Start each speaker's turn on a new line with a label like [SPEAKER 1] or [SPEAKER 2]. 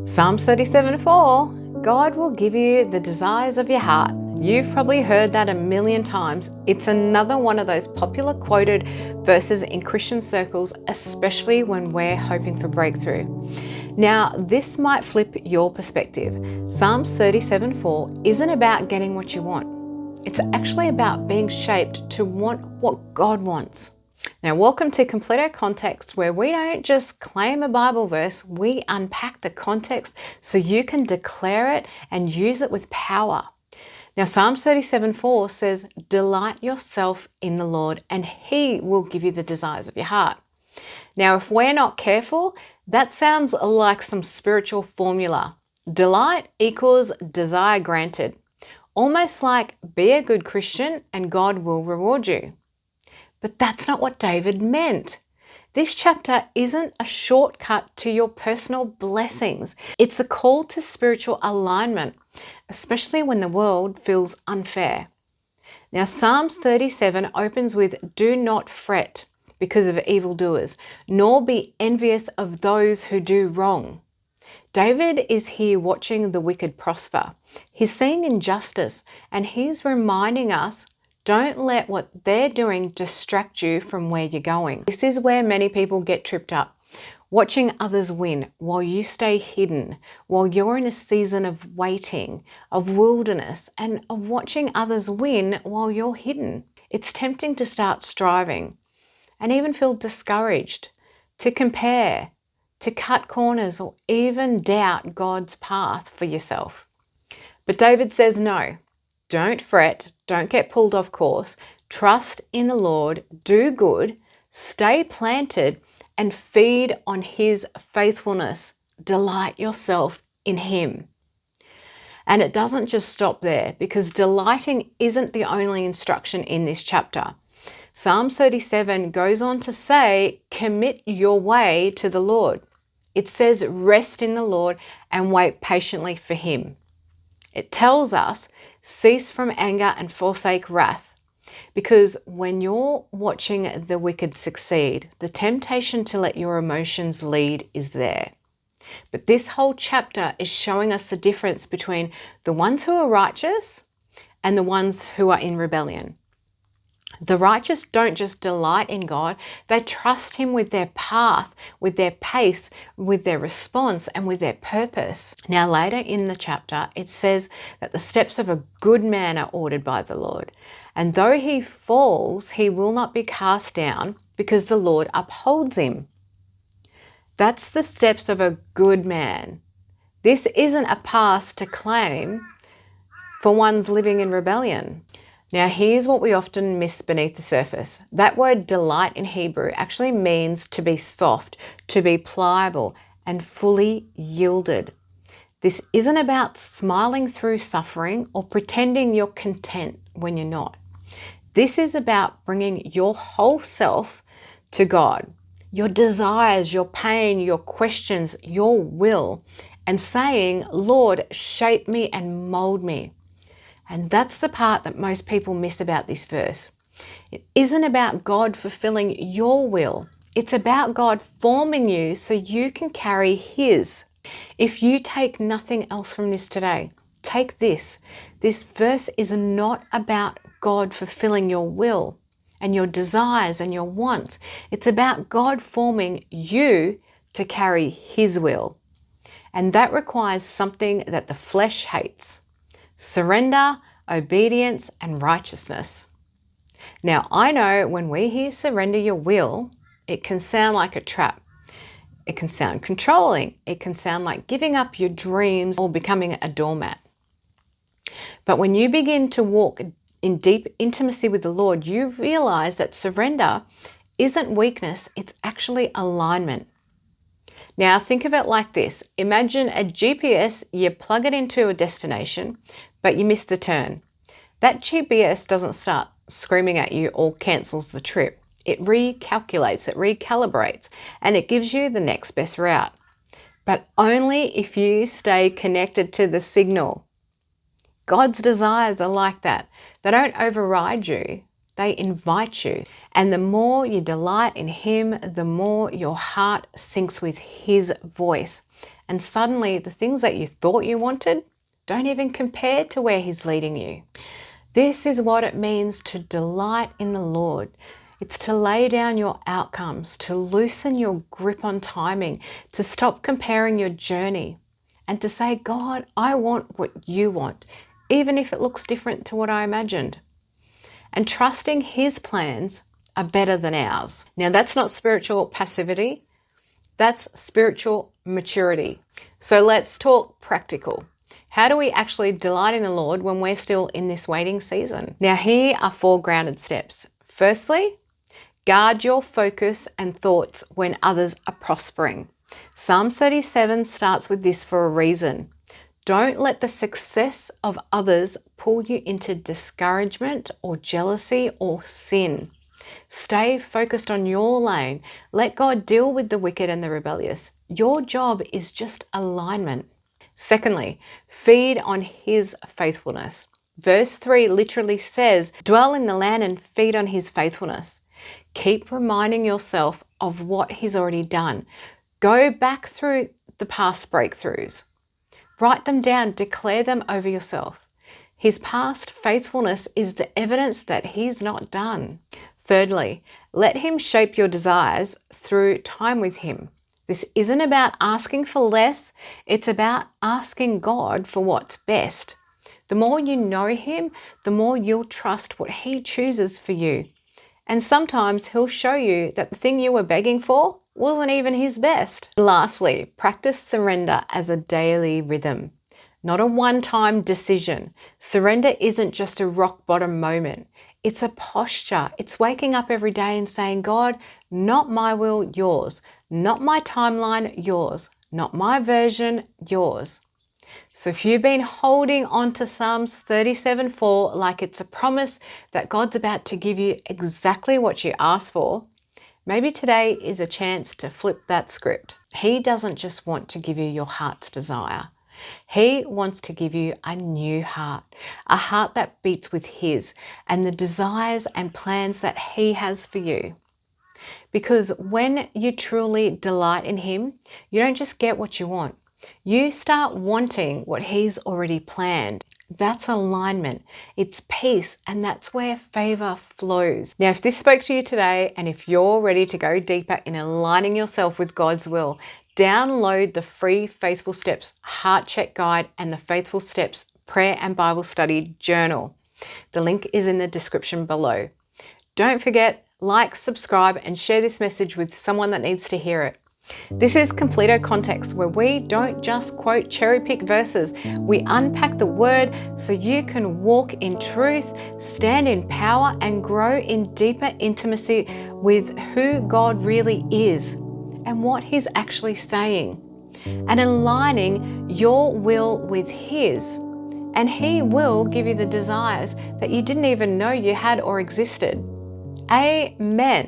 [SPEAKER 1] Psalms 37:4, God will give you the desires of your heart. You've probably heard that a million times. It's another one of those popular quoted verses in Christian circles, especially when we're hoping for breakthrough. Now, this might flip your perspective. Psalms 37:4 isn't about getting what you want. It's actually about being shaped to want what God wants. Now, welcome to Completo Context, where we don't just claim a Bible verse, we unpack the context so you can declare it and use it with power. Now, Psalms 37:4 says, "Delight yourself in the Lord, and He will give you the desires of your heart." Now, if we're not careful, that sounds like some spiritual formula. Delight equals desire granted. Almost like be a good Christian and God will reward you. But that's not what David meant. This chapter isn't a shortcut to your personal blessings. It's a call to spiritual alignment, especially when the world feels unfair. Now, Psalms 37 opens with, "Do not fret because of evildoers, nor be envious of those who do wrong." David is here watching the wicked prosper. He's seeing injustice, and he's reminding us, don't let what they're doing distract you from where you're going. This is where many people get tripped up, watching others win while you stay hidden, while you're in a season of waiting, of wilderness, and of watching others win while you're hidden. It's tempting to start striving and even feel discouraged, to compare, to cut corners, or even doubt God's path for yourself. But David says no. Don't fret, don't get pulled off course. Trust in the Lord, do good, stay planted, and feed on His faithfulness. Delight yourself in Him. And it doesn't just stop there, because delighting isn't the only instruction in this chapter. Psalm 37 goes on to say, commit your way to the Lord. It says, rest in the Lord and wait patiently for Him. It tells us, cease from anger and forsake wrath. Because when you're watching the wicked succeed, the temptation to let your emotions lead is there. But this whole chapter is showing us the difference between the ones who are righteous and the ones who are in rebellion. The righteous don't just delight in God, they trust Him with their path, with their pace, with their response, and with their purpose. Now, later in the chapter, it says that the steps of a good man are ordered by the Lord. And though he falls, he will not be cast down because the Lord upholds him. That's the steps of a good man. This isn't a pass to claim for ones living in rebellion. Now, here's what we often miss beneath the surface. That word delight in Hebrew actually means to be soft, to be pliable, and fully yielded. This isn't about smiling through suffering or pretending you're content when you're not. This is about bringing your whole self to God, your desires, your pain, your questions, your will, and saying, Lord, shape me and mold me. And that's the part that most people miss about this verse. It isn't about God fulfilling your will. It's about God forming you so you can carry His. If you take nothing else from this today, take this. This verse is not about God fulfilling your will and your desires and your wants. It's about God forming you to carry His will. And that requires something that the flesh hates: surrender, obedience, and righteousness. Now, I know when we hear surrender your will, it can sound like a trap. It can sound controlling. It can sound like giving up your dreams or becoming a doormat. But when you begin to walk in deep intimacy with the Lord, you realize that surrender isn't weakness, it's actually alignment. Now, think of it like this. Imagine a GPS, you plug it into a destination, but you miss the turn. That GPS doesn't start screaming at you or cancels the trip. It recalculates, it recalibrates, and it gives you the next best route. But only if you stay connected to the signal. God's desires are like that. They don't override you, they invite you. And the more you delight in Him, the more your heart syncs with His voice. and suddenly the things that you thought you wanted don't even compare to where He's leading you. This is what it means to delight in the Lord. It's to lay down your outcomes, to loosen your grip on timing, to stop comparing your journey, and to say, God, I want what you want, even if it looks different to what I imagined. And trusting His plans are better than ours. Now, that's not spiritual passivity, that's spiritual maturity. So let's talk practical. How do we actually delight in the Lord when we're still in this waiting season? Now, here are 4 grounded steps. Firstly, guard your focus and thoughts when others are prospering. Psalm 37 starts with this for a reason. Don't let the success of others pull you into discouragement or jealousy or sin. Stay focused on your lane. Let God deal with the wicked and the rebellious. Your job is just alignment. Secondly, feed on His faithfulness. Verse 3 literally says, dwell in the land and feed on His faithfulness. Keep reminding yourself of what He's already done. Go back through the past breakthroughs. Write them down, declare them over yourself. His past faithfulness is the evidence that He's not done. Thirdly, let Him shape your desires through time with Him. This isn't about asking for less, it's about asking God for what's best. The more you know Him, the more you'll trust what He chooses for you. And sometimes He'll show you that the thing you were begging for wasn't even His best. Lastly, practice surrender as a daily rhythm, not a one-time decision. Surrender isn't just a rock bottom moment. It's a posture. It's waking up every day and saying, God, not my will, yours. Not my timeline, yours. Not my version, yours. So if you've been holding on to Psalms 37:4 like it's a promise that God's about to give you exactly what you asked for, maybe today is a chance to flip that script. He doesn't just want to give you your heart's desire. He wants to give you a new heart, a heart that beats with His and the desires and plans that He has for you. Because when you truly delight in Him, you don't just get what you want. You start wanting what He's already planned. That's alignment. It's peace, and that's where favor flows. Now, if this spoke to you today, and if you're ready to go deeper in aligning yourself with God's will, download the free Faithful Steps Heart Check Guide and the Faithful Steps Prayer and Bible Study Journal. The link is in the description below. Don't forget, like, subscribe, and share this message with someone that needs to hear it. This is Completo Context, where we don't just quote cherry-pick verses. We unpack the Word so you can walk in truth, stand in power, and grow in deeper intimacy with who God really is and what He's actually saying, and aligning your will with His. And He will give you the desires that you didn't even know you had or existed. Amen.